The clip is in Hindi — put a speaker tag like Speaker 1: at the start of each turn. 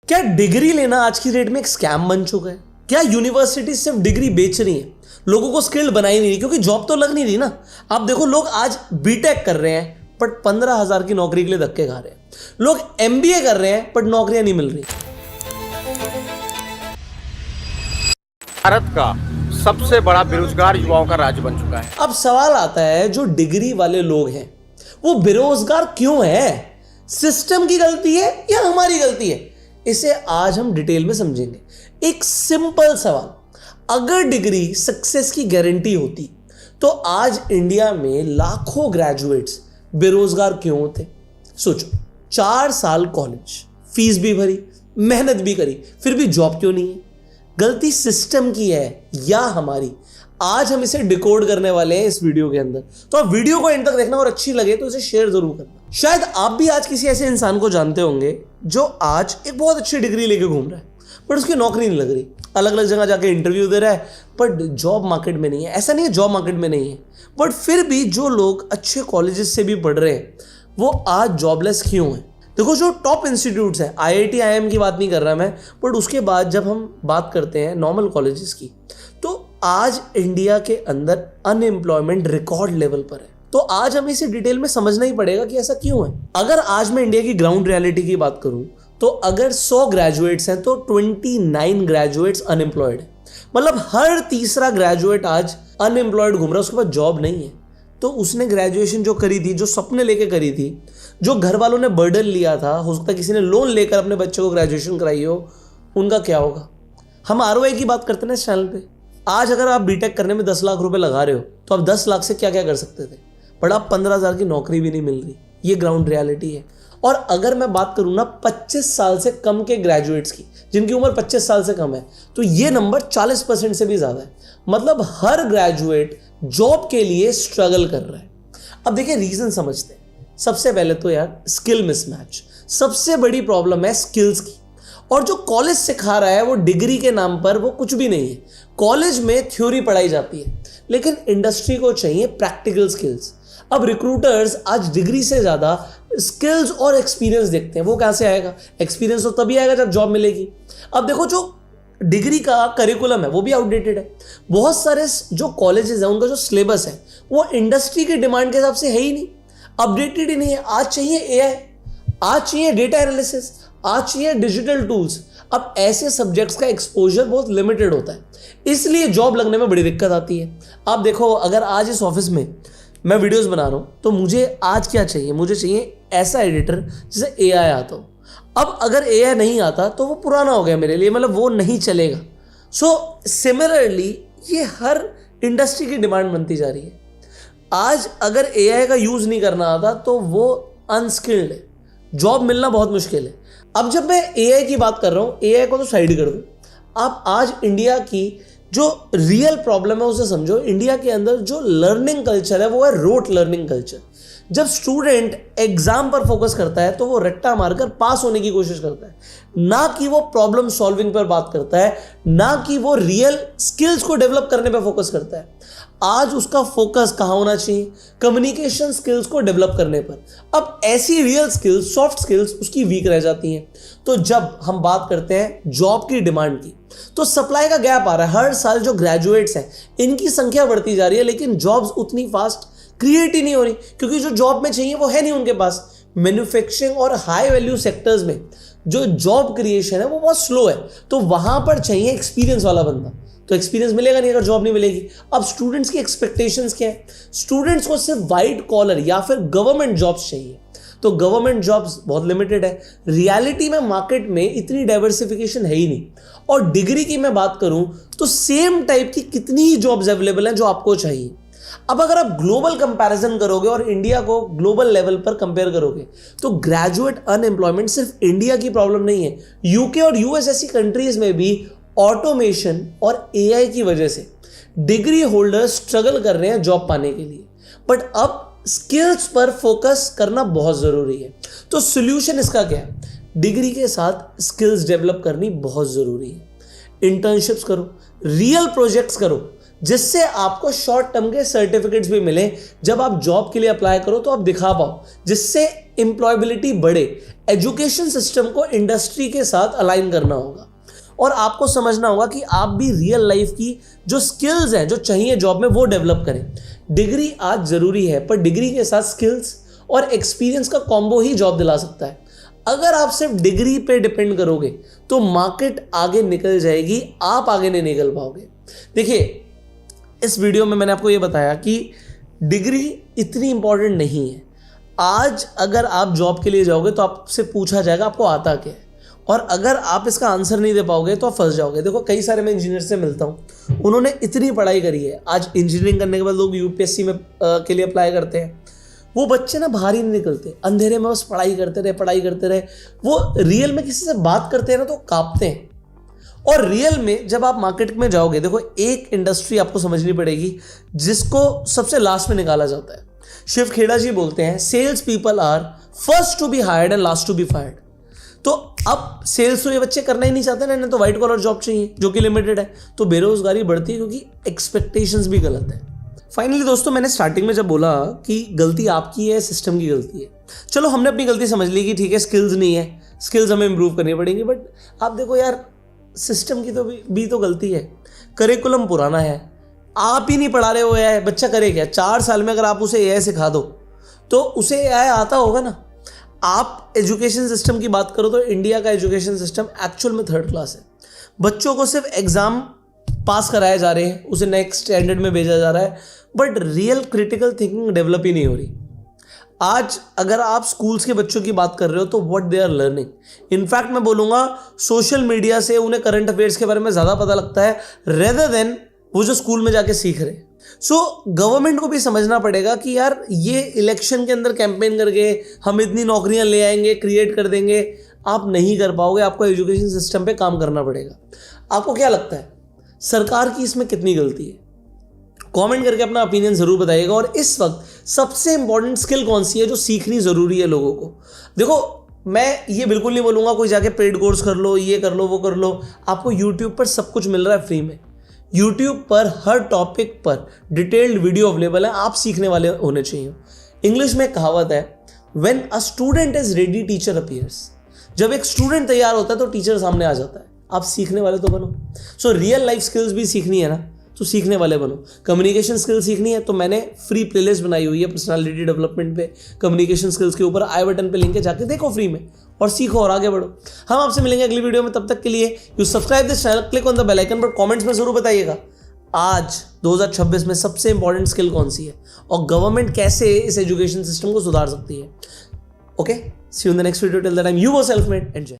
Speaker 1: क्या डिग्री लेना आज की डेट में एक स्कैम बन चुका है? क्या यूनिवर्सिटी सिर्फ डिग्री बेच रही है, लोगों को स्किल्ड बना ही नहीं रही? क्योंकि जॉब तो लग नहीं रही ना। आप देखो, लोग आज बीटेक कर रहे हैं बट 15,000 की नौकरी के लिए धक्के खा रहे हैं। लोग एमबीए कर रहे हैं बट नौकरियां नहीं मिल रही।
Speaker 2: भारत का सबसे बड़ा बेरोजगार युवाओं का राज्य बन चुका है।
Speaker 1: अब सवाल आता है, जो डिग्री वाले लोग हैं वो बेरोजगार क्यों है? सिस्टम की गलती है या हमारी गलती है? इसे आज हम डिटेल में समझेंगे। एक सिंपल सवाल, अगर डिग्री सक्सेस की गारंटी होती तो आज इंडिया में लाखों ग्रेजुएट्स बेरोजगार क्यों होते? सोचो, 4 साल कॉलेज, फीस भी भरी, मेहनत भी करी, फिर भी जॉब क्यों नहीं है? गलती सिस्टम की है या हमारी? आज हम इसे डिकोड करने वाले हैं इस वीडियो के अंदर। तो आप वीडियो को एंड तक देखना और अच्छी लगे तो इसे शेयर जरूर करना। शायद आप भी आज किसी ऐसे इंसान को जानते होंगे जो आज एक बहुत अच्छी डिग्री लेके घूम रहा है बट उसकी नौकरी नहीं लग रही, अलग अलग जगह जाके इंटरव्यू दे रहा है बट जॉब मार्केट में नहीं है। ऐसा नहीं है जॉब मार्केट में नहीं है, बट फिर भी जो लोग अच्छे कॉलेजेस से भी पढ़ रहे हैं वो आज जॉबलेस क्यों हैं? देखो, जो टॉप इंस्टीट्यूट्स हैं, आईआईटी आईएम की बात नहीं कर रहा मैं, बट उसके बाद जब हम बात करते हैं नॉर्मल कॉलेजेस की, तो आज इंडिया के अंदर अनएम्प्लॉयमेंट रिकॉर्ड लेवल पर है। तो आज हमें इसे डिटेल में समझना ही पड़ेगा कि ऐसा क्यों है। अगर आज मैं इंडिया की ग्राउंड रियलिटी की बात करूं तो अगर 100 ग्रेजुएट्स हैं तो 29 ग्रेजुएट्स अनएम्प्लॉयड है। मतलब हर तीसरा ग्रेजुएट आज अनएम्प्लॉयड घूम रहा है, उसके पास जॉब नहीं है। तो उसने ग्रेजुएशन जो करी थी, जो सपने लेके करी थी, जो घर वालों ने बर्डन लिया था, हो सकता है किसी ने लोन लेकर अपने बच्चे को ग्रेजुएशन कराई हो, उनका क्या होगा? हम आरओआई की बात करते हैं ना इस चैनल पे। आज अगर आप बीटेक करने में 10 लाख रुपए लगा रहे हो तो आप 10 लाख से क्या क्या कर सकते थे, बट आप 15,000 की नौकरी भी नहीं मिल रही। ये ग्राउंड रियलिटी है। और अगर मैं बात करूं ना 25 साल से कम के ग्रेजुएट्स की, जिनकी उम्र 25 साल से कम है, तो ये नंबर 40% से भी ज्यादा है। मतलब हर ग्रेजुएट जॉब के लिए स्ट्रगल कर रहा है। अब देखिए, रीजन समझते हैं। सबसे पहले तो यार स्किल मिसमैच सबसे बड़ी प्रॉब्लम है, स्किल्स की। और जो कॉलेज सिखा रहा है वो डिग्री के नाम पर वो कुछ भी नहीं है। कॉलेज में थ्योरी पढ़ाई जाती है लेकिन इंडस्ट्री को चाहिए प्रैक्टिकल स्किल्स। अब रिक्रूटर्स आज डिग्री से ज्यादा स्किल्स और एक्सपीरियंस देखते हैं। वो कहां से आएगा? एक्सपीरियंस तो तभी आएगा जब जॉब मिलेगी। अब देखो, जो डिग्री का करिकुलम है वो भी आउटडेटेड है। बहुत सारे जो कॉलेजेस हैं उनका जो सिलेबस है वो इंडस्ट्री की डिमांड के हिसाब से है ही नहीं, अपडेटेड ही नहीं है। आज चाहिए एआई, आज चाहिए डेटा एनालिसिस, आज चाहिए डिजिटल टूल्स। अब ऐसे सब्जेक्ट्स का एक्सपोजर बहुत लिमिटेड होता है, इसलिए जॉब लगने में बड़ी दिक्कत आती है। आप देखो, अगर आज इस ऑफिस में मैं वीडियोस बना रहा हूं तो मुझे आज क्या चाहिए? मुझे चाहिए ऐसा एडिटर जिसे एआई आता हो। अब अगर एआई नहीं आता तो वो पुराना हो गया मेरे लिए, मतलब वो नहीं चलेगा। सो सिमिलरली ये हर इंडस्ट्री की डिमांड बनती जा रही है। आज अगर एआई का यूज नहीं करना आता तो वो अनस्किल्ड है, जॉब मिलना बहुत मुश्किल है। अब जब मैं एआई की बात कर रहा हूं, एआई को तो साइड कर दो, आप आज इंडिया की जो रियल प्रॉब्लम है उसे समझो। इंडिया के अंदर जो लर्निंग कल्चर है वो है रोट लर्निंग कल्चर। जब स्टूडेंट एग्जाम पर फोकस करता है तो वो रट्टा मारकर पास होने की कोशिश करता है, ना कि वो प्रॉब्लम सॉल्विंग पर बात करता है, ना कि वो रियल स्किल्स को डेवलप करने पर फोकस करता है। आज उसका फोकस कहां होना चाहिए? कम्युनिकेशन स्किल्स को डेवलप करने पर। अब ऐसी रियल स्किल्स, सॉफ्ट स्किल्स उसकी वीक रह जाती हैं। तो जब हम बात करते हैं जॉब की डिमांड की, तो सप्लाई का गैप आ रहा है। हर साल जो ग्रेजुएट्स हैं इनकी संख्या बढ़ती जा रही है लेकिन जॉब्स उतनी फास्ट क्रिएट ही नहीं हो रही, क्योंकि जो जॉब में चाहिए वो है नहीं उनके पास। मैन्युफैक्चरिंग और हाई वैल्यू सेक्टर्स में जो जॉब क्रिएशन है वो बहुत स्लो है, तो वहां पर चाहिए एक्सपीरियंस वाला बंदा। तो एक्सपीरियंस मिलेगा नहीं अगर जॉब नहीं मिलेगी। अब स्टूडेंट्स की एक्सपेक्टेशंस क्या है? स्टूडेंट्स को सिर्फ वाइट कॉलर या फिर गवर्नमेंट जॉब्स चाहिए, तो गवर्नमेंट जॉब्स बहुत लिमिटेड है। रियलिटी में मार्केट में इतनी डाइवर्सिफिकेशन है ही नहीं। और डिग्री की मैं बात करूं तो सेम टाइप की कितनी ही जॉब्स अवेलेबल हैं जो आपको चाहिए। अब अगर आप ग्लोबल कंपैरिजन करोगे और इंडिया को ग्लोबल लेवल पर कंपेयर करोगे तो ग्रेजुएट अनएम्प्लॉयमेंट सिर्फ इंडिया की प्रॉब्लम नहीं है। यूके और यूएस ऐसी कंट्रीज में भी ऑटोमेशन और एआई की वजह से डिग्री होल्डर्स स्ट्रगल कर रहे हैं जॉब पाने के लिए। बट अब स्किल्स पर फोकस करना बहुत जरूरी है। तो सॉल्यूशन इसका क्या है? डिग्री के साथ स्किल्स डेवलप करनी बहुत जरूरी है। इंटर्नशिप्स करो, रियल प्रोजेक्ट्स करो, जिससे आपको शॉर्ट टर्म के सर्टिफिकेट्स भी मिले। जब आप जॉब के लिए अप्लाई करो तो आप दिखा पाओ, जिससे एम्प्लॉयबिलिटी बढ़े। एजुकेशन सिस्टम को इंडस्ट्री के साथ अलाइन करना होगा और आपको समझना होगा कि आप भी रियल लाइफ की जो स्किल्स हैं जो चाहिए जॉब में वो डेवलप करें। डिग्री आज ज़रूरी है, पर डिग्री के साथ स्किल्स और एक्सपीरियंस का कॉम्बो ही जॉब दिला सकता है। अगर आप सिर्फ डिग्री पे डिपेंड करोगे तो मार्केट आगे निकल जाएगी, आप आगे नहीं निकल पाओगे। देखिए, इस वीडियो में मैंने आपको ये बताया कि डिग्री इतनी इंपॉर्टेंट नहीं है। आज अगर आप जॉब के लिए जाओगे तो आपसे पूछा जाएगा आपको आता क्या है, और अगर आप इसका आंसर नहीं दे पाओगे तो आप फंस जाओगे। देखो, कई सारे मैं इंजीनियर से मिलता हूँ, उन्होंने इतनी पढ़ाई करी है, आज इंजीनियरिंग करने के बाद लोग यूपीएससी में के लिए अप्लाई करते हैं। वो बच्चे ना बाहर ही नहीं निकलते, अंधेरे में बस पढ़ाई करते रहे। वो रियल में किसी से बात करते हैं ना तो कांपते हैं। और रियल में जब आप मार्केट में जाओगे, देखो एक इंडस्ट्री आपको समझनी पड़ेगी जिसको सबसे लास्ट में निकाला जाता है। शिव खेड़ा जी बोलते हैं, sales people are first to be hired and last to be fired. तो अब सेल्स तो ये बच्चे करना ही नहीं चाहते ना, इन्हें तो व्हाइट कॉलर जॉब चाहिए जो कि लिमिटेड है, तो बेरोजगारी बढ़ती है क्योंकि एक्सपेक्टेशंस भी गलत है। फाइनली दोस्तों, मैंने स्टार्टिंग में जब बोला कि गलती आपकी है, सिस्टम की गलती है, चलो हमने अपनी गलती समझ ली कि ठीक है स्किल्स नहीं है, स्किल्स हमें इंप्रूव करनी पड़ेंगी, बट आप देखो यार, सिस्टम की तो भी तो गलती है। करिकुलम पुराना है, आप ही नहीं पढ़ा रहे हो एआई, बच्चा करे क्या? 4 साल में अगर आप उसे एआई सिखा दो तो उसे एआई आता होगा ना। आप एजुकेशन सिस्टम की बात करो तो इंडिया का एजुकेशन सिस्टम एक्चुअल में 3rd क्लास है। बच्चों को सिर्फ एग्जाम पास कराए जा रहे हैं, उसे नेक्स्ट स्टैंडर्ड में भेजा जा रहा है, but real critical thinking develop ही नहीं हो रही। आज अगर आप स्कूल्स के बच्चों की बात कर रहे हो तो what they are learning, in fact मैं बोलूँगा सोशल मीडिया से उन्हें करंट अफेयर्स के बारे में ज़्यादा पता लगता है रेदर देन वो जो स्कूल में जाके सीख रहे हैं। सो गवर्नमेंट को भी समझना पड़ेगा कि यार ये इलेक्शन के अंदर कैंपेन करके हम इतनी नौकरियां ले आएंगे, क्रिएट कर देंगे, आप नहीं कर पाओगे। आपको एजुकेशन सिस्टम पे काम करना पड़ेगा। आपको क्या लगता है सरकार की इसमें कितनी गलती है? कमेंट करके अपना ओपिनियन जरूर बताइएगा। और इस वक्त सबसे इंपॉर्टेंट स्किल कौन सी है जो सीखनी जरूरी है लोगों को? देखो, मैं ये बिल्कुल नहीं बोलूँगा कोई जाके पेड कोर्स कर लो, ये कर लो, वो कर लो। आपको यूट्यूब पर सब कुछ मिल रहा है फ्री में। यूट्यूब पर हर टॉपिक पर डिटेल्ड वीडियो अवेलेबल है, आप सीखने वाले होने चाहिए। इंग्लिश में कहावत है, when a student is ready teacher appears. जब एक स्टूडेंट तैयार होता है तो टीचर सामने आ जाता है। आप सीखने वाले तो बनो। सो रियल लाइफ स्किल्स भी सीखनी है ना, तो सीखने वाले बनो। कम्युनिकेशन स्किल सीखनी है तो मैंने फ्री प्लेलिस्ट बनाई हुई है पर्सनालिटी डेवलपमेंट पे, कम्युनिकेशन स्किल्स के ऊपर। आई बटन पे लिंक है, जाके देखो फ्री में और सीखो और आगे बढ़ो। हम आपसे मिलेंगे अगली वीडियो में, तब तक के लिए you subscribe this channel, click on the bell icon. पर कमेंट्स में जरूर बताइएगा आज 2026 में सबसे इंपॉर्टेंट स्किल कौन सी है और गवर्नमेंट कैसे इस एजुकेशन सिस्टम को सुधार सकती है। Okay, see you in the next video. Till that time, you were self made, enjoy.